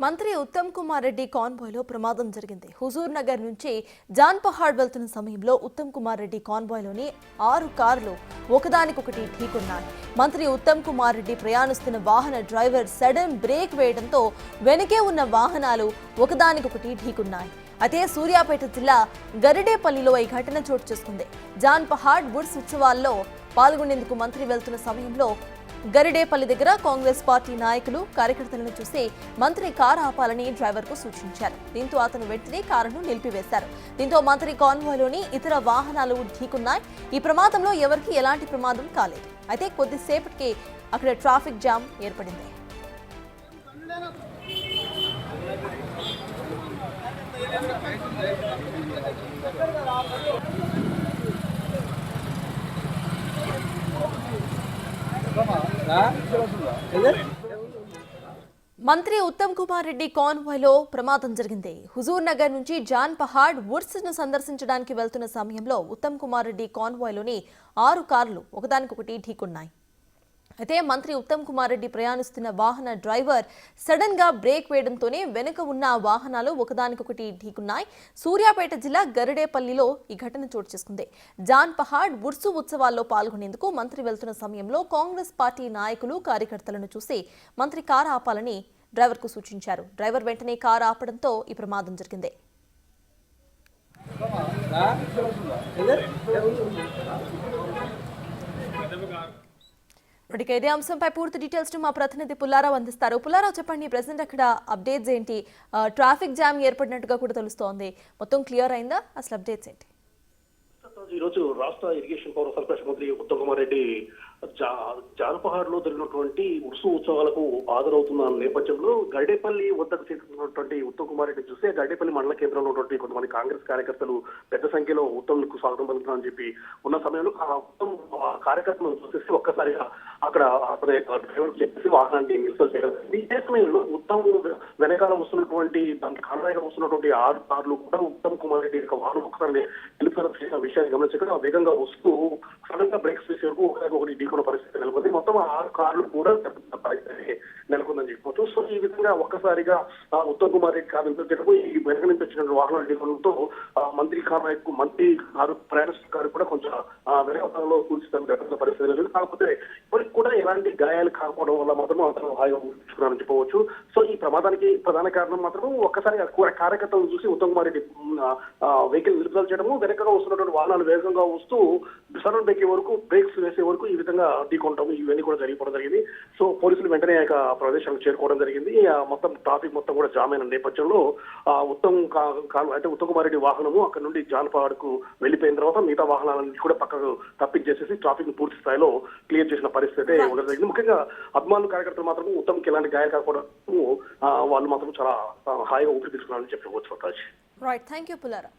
మంత్రి ఉత్తమ్ కుమార్ రెడ్డి కాన్వాయ్లో ప్రమాదం జరిగింది. హుజూర్ నగర్ నుంచి జాన్ పహాడ్ వెళ్తున్న సమయంలో ఉత్తమ్ కుమార్ రెడ్డి కాన్వాయ్లోని 6 కార్లు ఒకదానికొకటి ఢీకొన్నాయి. మంత్రి ఉత్తమ్ కుమార్ రెడ్డి ప్రయాణిస్తున్న వాహన డ్రైవర్ సడన్ బ్రేక్ వేయడంతో వెనుకే ఉన్న వాహనాలు ఒకదానికొకటి ఢీకొన్నాయి. అదే సూర్యాపేట జిల్లా గరిడేపల్లిలో ఈ ఘటన చోటు చేసుకుంది. జాన్ పహాడ్ వుడ్స్ ఉత్సవాల్లో పాల్గొనేందుకు మంత్రి వెళ్తున్న సమయంలో గరిడేపల్లి దగ్గర కాంగ్రెస్ పార్టీ నాయకులు కార్యకర్తలను చూసి మంత్రి కారు ఆపాలని డ్రైవర్కు సూచించారు. దీంతో అతను వెంటనే కారును నిలిపివేశారు. దీంతో మంత్రి కాన్వాయ్లోని ఇతర వాహనాలు ఢీకున్నాయి. ఈ ప్రమాదంలో ఎవరికీ ఎలాంటి ప్రమాదం కాలేదు. అయితే కొద్దిసేపటికి అక్కడ ట్రాఫిక్ జామ్ ఏర్పడింది. మంత్రి ఉత్తమ్ కుమార్ రెడ్డి కాన్వాయ్లో ప్రమాదం జరిగింది. హుజూర్ నగర్ నుంచి జాన్ పహాడ్ వుడ్స్ ను సందర్శించడానికి వెళ్తున్న సమయంలో ఉత్తమ్ కుమార్ రెడ్డి కాన్వాయ్లోని 6 కార్లు ఒకదానికొకటి ఢీకొన్నాయి. అయితే మంత్రి ఉత్తమ్ కుమార్ రెడ్డి ప్రయాణిస్తున్న వాహన డ్రైవర్ సడన్ గా బ్రేక్ వేయడంతోనే వెనుక ఉన్న వాహనాలు ఒకదానికొకటి ఢీకున్నాయి. సూర్యాపేట జిల్లా గరిడేపల్లిలో ఈ ఘటన చోటు చేసుకుంది. జాన్ పహాడ్ వుడ్స్ ఉత్సవాల్లో పాల్గొనేందుకు మంత్రి వెళ్తున్న సమయంలో కాంగ్రెస్ పార్టీ నాయకులు కార్యకర్తలను చూసి మంత్రి కారు ఆపాలని డ్రైవర్కు సూచించారు. డ్రైవర్ వెంటనే కారు ఆపడంతో ఈ ప్రమాదం జరిగింది. ఇదే అంశంపై పూర్తి డీటెయిల్స్ మా ప్రతినిధి పుల్లారావు అందిస్తారు. పుల్లారావు, చెప్పండి, ప్రెసెంట్ అక్కడ అప్డేట్స్ ఏంటి? ట్రాఫిక్ జామ్ ఏర్పడినట్టుగా కూడా తెలుస్తోంది. మొత్తం క్లియర్ అయిందా? అసలు అప్డేట్స్ ఏంటి? ఈ రోజు రాష్ట్ర ఇరిగేషన్ పౌర సరఫరా మంత్రి ఉత్తమ్ కుమార్ రెడ్డి జాన్పహాడ్ లో జరిగినటువంటి ఉర్సు ఉత్సవాలకు హాజరవుతున్న నేపథ్యంలో గరిడేపల్లి వద్దకు చేరుకున్నటువంటి ఉత్తమ్ కుమార్ రెడ్డి చూస్తే గరిడేపల్లి మండల కేంద్రంలో ఉన్నటువంటి కొంతమంది కాంగ్రెస్ కార్యకర్తలు పెద్ద సంఖ్యలో ఉత్తమ్ కు స్వాగతం పలుకుతామని చెప్పి ఉన్న సమయంలో ఆ ఉత్తమ్ కార్యకర్తలను చూసేసి ఒక్కసారిగా అక్కడ డ్రైవర్ చెప్పేసి వాహనాన్ని నిలుసలు చేయడం. ఇదే సమయంలో ఉత్తమ్ వెనకాల వస్తున్నటువంటి దానికి కారణంగా వస్తున్నటువంటి 6 కార్లు కూడా ఉత్తమ్ కుమార్ రెడ్డి యొక్క వాహనం ఒకసారి నిలుపుదల చేసిన విషయాన్ని గమనించగా వేగంగా వస్తూ సడన్ గా బ్రేక్స్ వేసే వరకు ఒకటి ఢీకొన్న పరిస్థితి నెలకొంది. మొత్తం 6 కార్లు కూడా పరిస్థితి నెలకొందని చెప్పవచ్చు. సో ఈ విధంగా ఒక్కసారిగా ఉత్తమ్ కుమార్ రెడ్డి కారు నిలిపించడం, ఈ వెనక నుంచి వచ్చిన వాహనాలు ఢీకొనడంతో మంత్రి కారు ప్రయాణిస్తున్న కారు కూడా కొంచెం వెనకలో కూర్చున్న పరిస్థితి లేదు. కాకపోతే ఇప్పటికి కూడా ఎలాంటి గాయాలు కాకపోవడం వల్ల మాత్రం అతను హాయిగా ఊహించుకున్నారని చెప్పవచ్చు. సో ఈ ప్రమాదానికి ప్రధాన కారణం మాత్రం ఒక్కసారి కార్యకర్తలను చూసి ఉత్తమ్ కుమార్ రెడ్డి వెహికల్ నిలుపుదల చేయడము, వెనకగా వస్తున్నటువంటి వాహనాలు వేగంగా వస్తూ సడన్ బ్రేక్స్ వేసే వరకు ఈ విధంగా ఢీకొనడం, ఇవన్నీ కూడా జరిగిపోవడం జరిగింది. సో పోలీసులు వెంటనే ప్రదేశానికి చేరుకోవడం జరిగింది. మొత్తం ట్రాఫిక్ మొత్తం కూడా జామ్ అయిన నేపథ్యంలో ఉత్తమ్ కుమార్ రెడ్డి వాహనము అక్కడ నుండి జాన్పహాడ్ కు వెళ్లిపోయిన తర్వాత మిగతా వాహనాలన్నీ కూడా పక్కకు తప్పించేసేసి ట్రాఫిక్ ను పూర్తి స్థాయిలో క్లియర్ చేసిన పరిస్థితి ఉండడం జరిగింది. ముఖ్యంగా అభిమానులు కార్యకర్తలు మాత్రం ఉత్తమ్కి ఎలాంటి గాయాలు కాకపోవడం వాళ్ళు మాత్రం చాలా హాయిగా ఊపిరి తీసుకున్నారని చెప్పవచ్చు. Right, thank you Pullarao.